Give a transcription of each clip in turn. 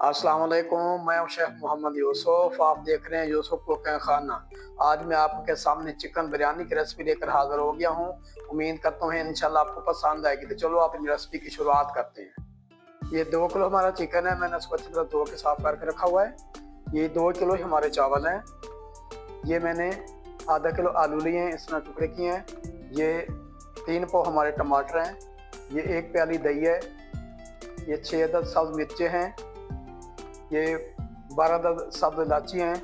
अस्सलाम वालेकुम, मैं हूं शेख मोहम्मद यूसुफ। आप देख रहे हैं यूसुफ कुकिंग खाना। आज मैं आपके सामने चिकन बिरयानी की रेसिपी लेकर हाजिर हो गया हूं। उम्मीद करता हूं इंशाल्लाह आपको पसंद आएगी। तो चलो अपनी रेसिपी की शुरुआत करते हैं। ये 2 किलो हमारा चिकन है, मैंने उसको अच्छी तरह धो के साफ करके रखा हुआ है। ये 2 किलो ही हमारे चावल हैं। ये मैंने आधा किलो आलू लिए हैं, इस तरह टुकड़े किए हैं। ये 3 पाव हमारे टमाटर हैं। ये 1 प्याली दही है। ये 6 अदद सब्ज मिर्चें हैं। ये 12 अदद सब्ज इलायची हैं।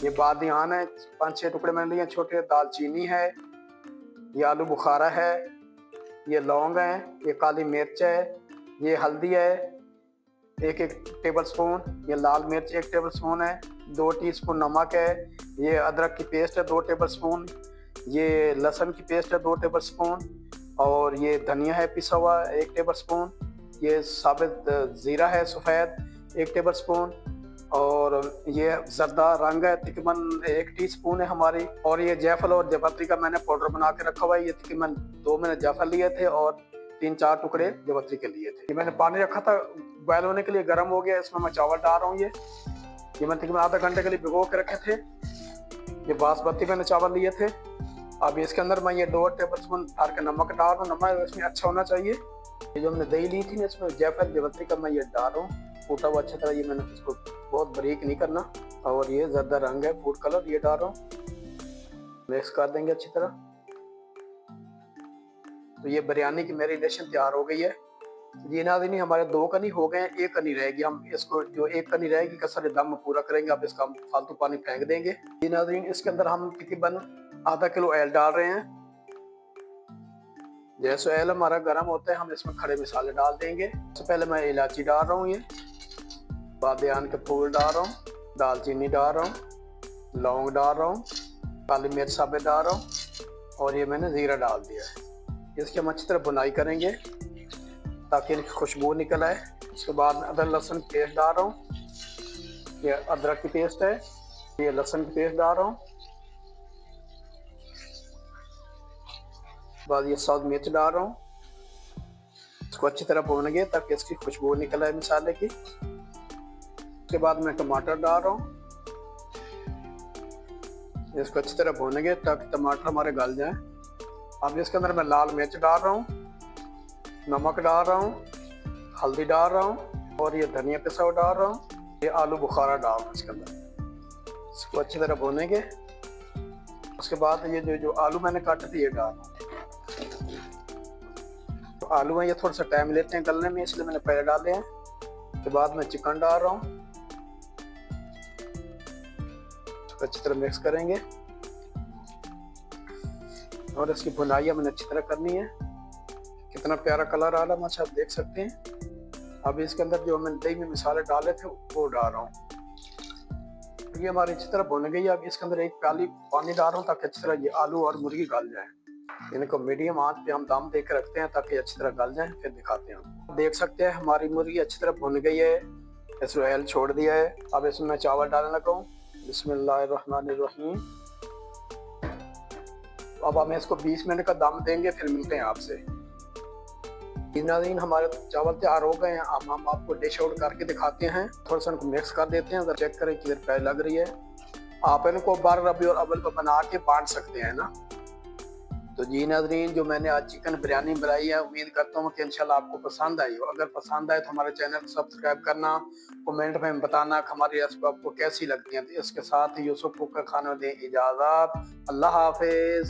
ये बादियान है, 5-6 टुकड़े मैंने लिए। छोटे दालचीनी है। ये आलू बुखारा है। ये लौंग है। ये काली मिर्च है। ये हल्दी है, एक टेबल स्पून। ये लाल मिर्च 1 टेबल स्पून है। 2 टीस्पून नमक है। ये अदरक की पेस्ट है 2 टेबल स्पून। ये लहसुन की पेस्ट है 2 टेबल स्पून। और ये धनिया है पिसा हुआ 1 टेबल स्पून। ये साबित ज़ीरा है सफ़ेद 1 टेबल स्पून। और ये जर्दा रंग है तकरीबन 1 टीस्पून है हमारी। और ये जायफल और जावित्री का मैंने पाउडर बना के रखा हुआ है। ये तकरीबन 2 मैंने जायफल लिए थे और 3-4 टुकड़े जावित्री के लिए थे। ये मैंने पानी रखा था बॉयल होने के लिए, गर्म हो गया। इसमें मैं चावल डाल रहा हूँ। ये मैंने तकरीबन आधा घंटे के लिए भिगो के रखे थे। ये बासमती मैंने चावल लिए थे। अब इसके अंदर मैं ये 2 टेबल स्पून भर के नमक डाल रहा हूँ। नमक इसमें अच्छा होना चाहिए। ये जो हमने दही ली थी ना, इसमें जायफल जावित्री का मैं ये डाल रहा हूँ कूटा हुआ अच्छी तरह। ये मैंने इसको बहुत बारीक नहीं करना। और ये ज़्यादा रंग है फूड कलर, ये डाल रहा हूँ। मिक्स कर देंगे अच्छी तरह। तो ये बिरयानी की मैरिनेशन तैयार हो गई है। ये नाज़रीन हमारे 2 कनी हो गए हैं, 1 कनी रहेगी। हम इसको जो 1 कनी रहेगी कसर दम पूरा करेंगे। अब इसका हम फालतू पानी फेंक देंगे। ये नाज़रीन इसके अंदर हम तकरीबन आधा किलो ऑयल डाल रहे हैं। जैसे ऑयल हमारा गर्म होता है हम इसमें खड़े मसाले डाल देंगे। सबसे पहले मैं इलायची डाल रहा हूँ, ये बादियान के फूल डाल रहा हूँ, दालचीनी डाल रहा हूँ, लौंग डाल रहा हूँ, काली मिर्च साबित डाल रहा हूँ। और ये मैंने ज़ीरा डाल दिया है। इसकी हम अच्छी तरह बुनाई करेंगे ताकि इनकी खुशबू निकल आए। उसके बाद मैं अदरक लहसुन की पेस्ट डाल रहा हूँ। ये अदरक की पेस्ट है। ये लहसुन की पेस्ट डाल रहा हूँ। बाद ये सब्ज मिर्च डाल रहा हूँ। इसको अच्छी तरह भूनेंगे ताकि इसकी खुशबू निकल आए मसाले की। उसके बाद मैं टमाटर डाल रहा हूँ। इसको अच्छी तरह भूनेंगे ताकि टमाटर हमारे गल जाएं। अब इसके अंदर मैं लाल मिर्च डाल रहा हूँ, नमक डाल रहा हूँ, हल्दी डाल रहा हूँ और ये धनिया पिसा हुआ डाल रहा हूँ। ये आलू बुखारा डाल रहा हूँ इसके अंदर। इसको अच्छी तरह भूनेंगे। उसके बाद ये जो आलू मैंने काटे थे ये डाल रहा हूँ। तो आलू में ये थोड़ा सा टाइम लेते हैं गलने में, इसलिए मैंने पहले डाले हैं। उसके बाद मैं चिकन डाल रहा हूँ। अच्छी तरह मिक्स करेंगे और इसकी भुनाई मैंने अच्छी तरह करनी है। कितना प्यारा कलर आ रहा है माशा, आप देख सकते हैं। अब इसके अंदर जो मैंने दही में मसाले डाले थे वो डाल रहा हूँ। ये हमारी अच्छी तरह भुन गई है। अब इसके अंदर 1 प्याली पानी डाल रहा हूँ ताकि अच्छी तरह ये आलू और मुर्गी गल जाए। इनको मीडियम आंच पे हम दम दे के रखते हैं ताकि अच्छी तरह गल जाए, फिर दिखाते हैं। देख सकते हैं हमारी मुर्गी अच्छी तरह भुन गई है। इसमें ऑयल छोड़ दिया है। अब इसमें मैं चावल डालने लगा हूँ। बिस्मिल्लाहिर्रहमानिर्रहीम। अब हम इसको 20 मिनट का दम देंगे, फिर मिलते हैं आपसे। नाज़रीन हमारे चावल तैयार हो गए हैं। अब हम आपको डिश आउट करके दिखाते हैं। थोड़ा सा इनको मिक्स कर देते हैं, चेक करें किधर प्यारी लग रही है। आप इनको 12 रबीउल अव्वल पर बना के बांट सकते हैं ना। तो जी नाज़रीन, जो मैंने आज चिकन बिरयानी बनाई है, उम्मीद करता हूँ कि इंशाल्लाह आपको पसंद आई हो। अगर पसंद आए तो हमारे चैनल को सब्सक्राइब करना, कमेंट में बताना कि हमारी रेसिपी आपको कैसी लगती है। तो इसके साथ ही यूसुफ कुक का खाना दें इजाज़त। अल्लाह हाफिज़।